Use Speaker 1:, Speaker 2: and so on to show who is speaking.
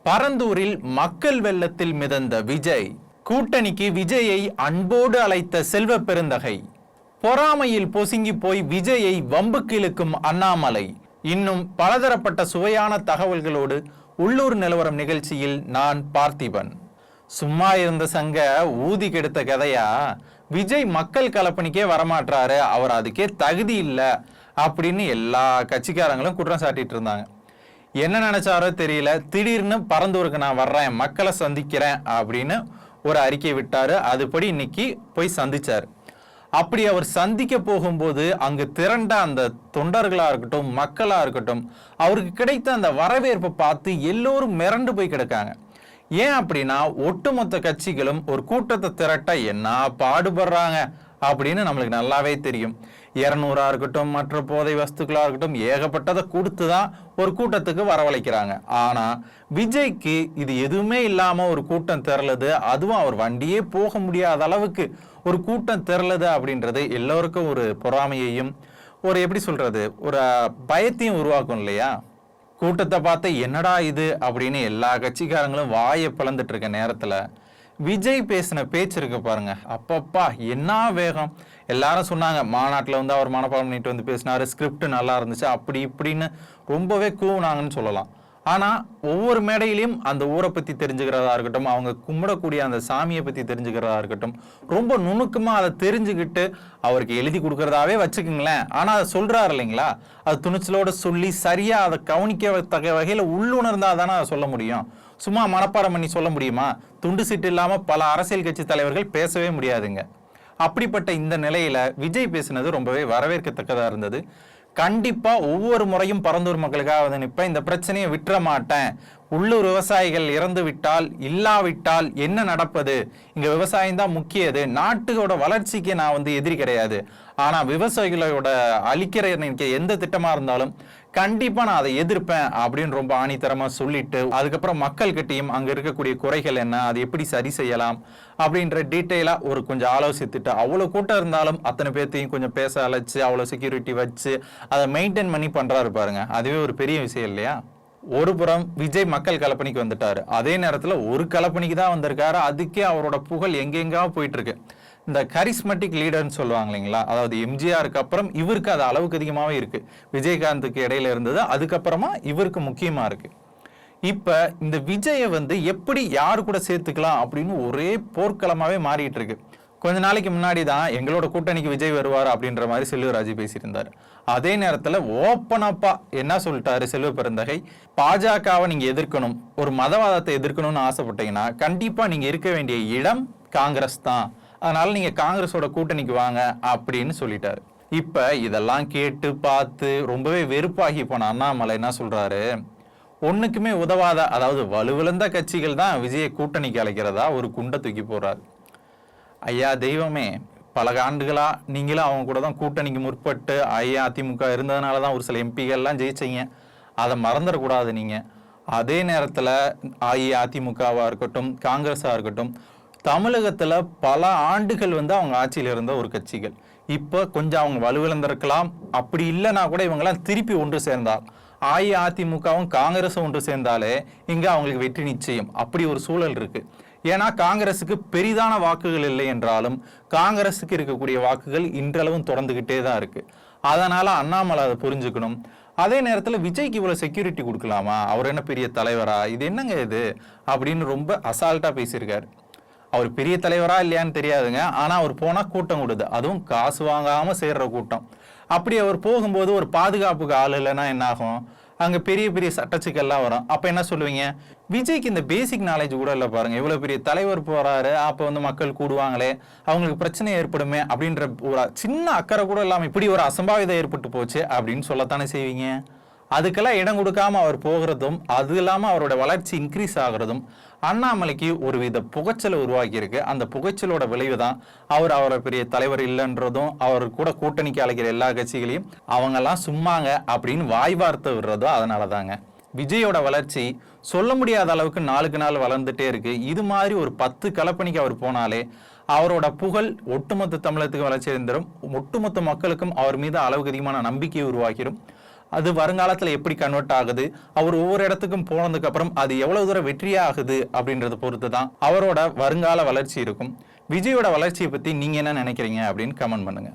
Speaker 1: பரந்தூரில் மக்கள் வெள்ளத்தில் மிதந்த விஜய், கூட்டணிக்கு விஜயை அன்போடு அழைத்த செல்வ பெருந்தகை, பொறாமையில் பொசுங்கி போய் விஜயை வம்புக்கு இழுக்கும் அண்ணாமலை, இன்னும் பலதரப்பட்ட சுவையான தகவல்களோடு உள்ளூர் நிலவரம் நிகழ்ச்சியில் நான் பார்த்திபன். சும்மா இருந்த சங்க ஊதி கெடுத்த கதையா, விஜய் மக்கள் கலப்பணிக்கே வரமாட்டாரு, அவர் அதுக்கே தகுதி இல்லை அப்படின்னு எல்லா கட்சிக்காரங்களும் குற்றம் சாட்டிட்டு இருந்தாங்க. என்ன நினைச்சாரோ தெரியல, திடீர்னு பரந்தூருக்கு நான் வர்றேன், மக்களை சந்திக்கிறேன் அப்படின்னு ஒரு அறிக்கை விட்டாரு. அதுபடி இன்னைக்கு போய் சந்திச்சாரு. அப்படி அவர் சந்திக்க போகும்போது அங்கு திரண்ட அந்த தொண்டர்களா இருக்கட்டும், மக்களா இருக்கட்டும், அவருக்கு கிடைத்த அந்த வரவேற்பை பார்த்து எல்லோரும் மிரண்டு போய் கிடக்காங்க. ஏன் அப்படின்னா, ஒட்டுமொத்த கட்சிகளும் ஒரு கூட்டத்தை திரட்ட என்ன பாடுபடுறாங்க அப்படின்னு நம்மளுக்கு நல்லாவே தெரியும். 200 இருக்கட்டும், மற்ற போதை வஸ்துக்களா இருக்கட்டும், ஏகப்பட்டதை கொடுத்துதான் ஒரு கூட்டத்துக்கு வரவழைக்கிறாங்க. ஆனா விஜய்க்கு இது எதுவுமே இல்லாம ஒரு கூட்டம் திரளுது, அதுவும் அவர் வண்டியே போக முடியாத அளவுக்கு ஒரு கூட்டம் திரளுது அப்படின்றது எல்லோருக்கும் ஒரு பொறாமையையும் ஒரு எப்படி சொல்றது, ஒரு பயத்தையும் உருவாக்கும் இல்லையா? கூட்டத்தை பார்த்து என்னடா இது அப்படின்னு எல்லா கட்சிக்காரங்களும் வாயை பிளந்துட்டு இருக்க நேரத்துல விஜய் பேசின பேச்சு இருக்கு பாருங்க, அப்பப்பா என்ன வேகம். எல்லாரும் சொன்னாங்க மாநாட்டில் வந்து அவர் மனப்பாடம் பண்ணிட்டு வந்து பேசினாரு, ஸ்கிரிப்ட் நல்லா இருந்துச்சு, அப்படி இப்படின்னு ரொம்பவே கூவுனாங்கன்னு சொல்லலாம். ஆனால் ஒவ்வொரு மேடையிலையும் அந்த ஊரை பற்றி தெரிஞ்சுக்கிறதா இருக்கட்டும், அவங்க கும்பிடக்கூடிய அந்த சாமியை பற்றி தெரிஞ்சுக்கிறதா இருக்கட்டும், ரொம்ப நுணுக்கமாக அதை தெரிஞ்சுக்கிட்டு அவருக்கு எழுதி கொடுக்கறதாவே வச்சுக்கோங்களேன். ஆனால் அதை சொல்கிறாரு இல்லைங்களா, அது துணிச்சலோட சொல்லி சரியாக அதை கவனிக்கத்தக்க வகையில் உள்ளுணர்ந்தால் தானே அதை சொல்ல முடியும். சும்மா மனப்பாடம் பண்ணி சொல்ல முடியுமா? துண்டு சீட்டு இல்லாமல் பல அரசியல் கட்சி தலைவர்கள் பேசவே முடியாதுங்க. அப்படிப்பட்ட இந்த நிலையில விஜய் பேசினது ரொம்பவே வரவேற்கத்தக்கதாக இருந்தது. கண்டிப்பா ஒவ்வொரு முறையும் பரந்தூர் மக்களுக்காக வந்து நிற்பேன், இந்த பிரச்சனையை விட்டுற மாட்டேன், உள்ளூர் விவசாயிகள் இறந்து விட்டால் இல்லாவிட்டால் என்ன நடப்பது, இங்க விவசாயம் தான் முக்கியது, நாட்டோட வளர்ச்சிக்கு நான் வந்து எதிரி கிடையாது, ஆனா விவசாயிகளோட அழிக்கிற எந்த திட்டமா இருந்தாலும் கண்டிப்பா நான் அதை எதிர்ப்பேன் அப்படின்னு ரொம்ப ஆணித்தரமா சொல்லிட்டு, அதுக்கப்புறம் மக்கள் கிட்டையும் அங்க இருக்கக்கூடிய குறைகள் என்ன, அது எப்படி சரி செய்யலாம் அப்படின்ற டீட்டெயிலா ஒரு கொஞ்சம் ஆலோசித்துட்டு, அவ்வளவு கூட்டம் இருந்தாலும் அத்தனை பேர்த்தையும் கொஞ்சம் பேச அழைச்சு அவ்வளவு செக்யூரிட்டி வச்சு அதை மெயின்டைன் பண்ணி பண்றாரு பாருங்க, அதுவே ஒரு பெரிய விஷயம் இல்லையா? ஒரு புறம் விஜய் மக்கள் கலப்பணிக்கு வந்துட்டாரு, அதே நேரத்துல ஒரு கலப்பணிக்கு தான் வந்திருக்காரு, அதுக்கே அவரோட புகழ் எங்கெங்கா போயிட்டு இருக்கு. இந்த கரிஸ்மெட்டிக் லீடர்னு சொல்லுவாங்க இல்லைங்களா, அதாவது எம்ஜிஆருக்கு அப்புறம் இவருக்கு அது அளவுக்கு அதிகமாகவே இருக்கு, விஜயகாந்துக்கு இடையில இருந்தது, அதுக்கப்புறமா இவருக்கு முக்கியமா இருக்கு. இப்ப இந்த விஜயை வந்து எப்படி யாரு கூட சேர்த்துக்கலாம் அப்படின்னு ஒரே போர்க்களமாவே மாறிட்டு இருக்கு. கொஞ்ச நாளைக்கு முன்னாடி தான் எங்களோட கூட்டணிக்கு விஜய் வருவார் அப்படின்ற மாதிரி செல்வராஜ் பேசியிருந்தார். அதே நேரத்துல ஓப்பனப்பா என்ன சொல்லிட்டாரு செல்வ பெருந்தகை, பாஜகவை நீங்க எதிர்க்கணும், ஒரு மதவாதத்தை எதிர்க்கணும்னு ஆசைப்பட்டீங்கன்னா கண்டிப்பா நீங்க இருக்க வேண்டிய இடம் காங்கிரஸ் தான், அதனால நீங்க காங்கிரஸோட கூட்டணிக்கு வாங்க அப்படின்னு சொல்லிட்டாரு. இப்ப இதெல்லாம் கேட்டு பார்த்து ரொம்பவே வெறுப்பாகி போன அண்ணாமலை என்ன சொல்றாரு, ஒண்ணுக்குமே உதவாத, அதாவது வலுவிழந்த கட்சிகள் தான் விஜயை கூட்டணிக்கு அழைக்கிறதா ஒரு குண்டை தூக்கி போறாரு. ஐயா தெய்வமே, பல ஆண்டுகளா நீங்களும் அவங்க கூட தான் கூட்டணிக்கு முற்பட்டு அதிமுக இருந்ததுனால தான் ஒரு சில எம்பிகள்லாம் ஜெயிச்சீங்க, அதை மறந்துடக்கூடாது நீங்க. அதே நேரத்தில் அதிமுகவா இருக்கட்டும், காங்கிரஸா இருக்கட்டும், தமிழகத்துல பல ஆண்டுகள் வந்து அவங்க ஆட்சியில் இருந்த ஒரு கட்சிகள். இப்போ கொஞ்சம் அவங்க வலுவிழந்திருக்கலாம், அப்படி இல்லைன்னா கூட இவங்கெல்லாம் திருப்பி ஒன்று சேர்ந்தால், அதிமுகவும் காங்கிரஸும் ஒன்று சேர்ந்தாலே இங்க அவங்களுக்கு வெற்றி நிச்சயம், அப்படி ஒரு சூழல் இருக்கு. ஏன்னா காங்கிரஸுக்கு பெரிதான வாக்குகள் இல்லை என்றாலும் காங்கிரஸுக்கு இருக்கக்கூடிய வாக்குகள் இன்றளவும் தொடர்ந்துகிட்டே தான் இருக்கு. அதனால அண்ணாமலை அதை புரிஞ்சுக்கணும். அதே நேரத்தில் விஜய்க்கு இவ்வளவு செக்யூரிட்டி கொடுக்கலாமா, அவர் என்ன பெரிய தலைவரா, இது என்னங்க இது அப்படின்னு ரொம்ப அசால்ட்டா பேசியிருக்காரு. அவர் பெரிய தலைவரா இல்லையான்னு தெரியாதுங்க, ஆனா அவர் போனா கூட்டம் கொடுது, அதுவும் காசு வாங்காம சேர்ற கூட்டம். அப்படி அவர் போகும்போது ஒரு பாதுகாப்புக்கு ஆள் இல்லைன்னா என்ன ஆகும், அங்க பெரிய பெரிய சட்டச்சிக்கல்லாம் வரும். அப்ப என்ன சொல்லுவீங்க, விஜய்க்கு இந்த பேசிக் நாலேஜ் கூட இல்லை பாருங்க, இவ்வளவு பெரிய தலைவர் போறாரு, அப்ப வந்து மக்கள் கூடுவாங்களே, அவங்களுக்கு பிரச்சனை ஏற்படுமே அப்படின்ற ஒரு சின்ன அக்கறை கூட இல்லாம இப்படி ஒரு அசம்பாவிதம் ஏற்பட்டு போச்சு அப்படின்னு சொல்லத்தானே செய்வீங்க. அதுக்கெல்லாம் இடம் கொடுக்காம அவர் போகிறதும், அது இல்லாம அவரோட வளர்ச்சி இன்க்ரீஸ் ஆகுறதும் அண்ணாமலைக்கு ஒரு வித புகைச்சலை உருவாக்கி இருக்கு. அந்த புகைச்சலோட விளைவு தான் அவரை பெரிய தலைவர் இல்லைன்றதும், அவர் கூட கூட்டணிக்கு அழைக்கிற எல்லா கட்சிகளையும் அவங்கெல்லாம் சும்மாங்க அப்படின்னு வாய் வார்த்தை விடுறதும். அதனால தாங்க விஜயோட வளர்ச்சி சொல்ல முடியாத அளவுக்கு நாளுக்கு நாள் வளர்ந்துட்டே இருக்கு. இது மாதிரி ஒரு 10 கலப்பணிக்கு அவர் போனாலே அவரோட புகழ் ஒட்டுமொத்த தமிழகத்துக்கு வளர்ச்சி இருந்துடும், ஒட்டுமொத்த மக்களுக்கும் அவர் மீது அளவுக்கு அதிகமான நம்பிக்கை உருவாக்கிடும். அது வருங்காலத்துல எப்படி கன்வெர்ட் ஆகுது, அவர் ஒவ்வொரு இடத்துக்கும் போனதுக்கு அப்புறம் அது எவ்வளவு தூரம் வெற்றியா ஆகுது அப்படின்றத பொறுத்து தான் அவரோட வருங்கால வளர்ச்சி இருக்கும். விஜயோட வளர்ச்சியை பத்தி நீங்க என்ன நினைக்கிறீங்க அப்படின்னு கமெண்ட் பண்ணுங்க.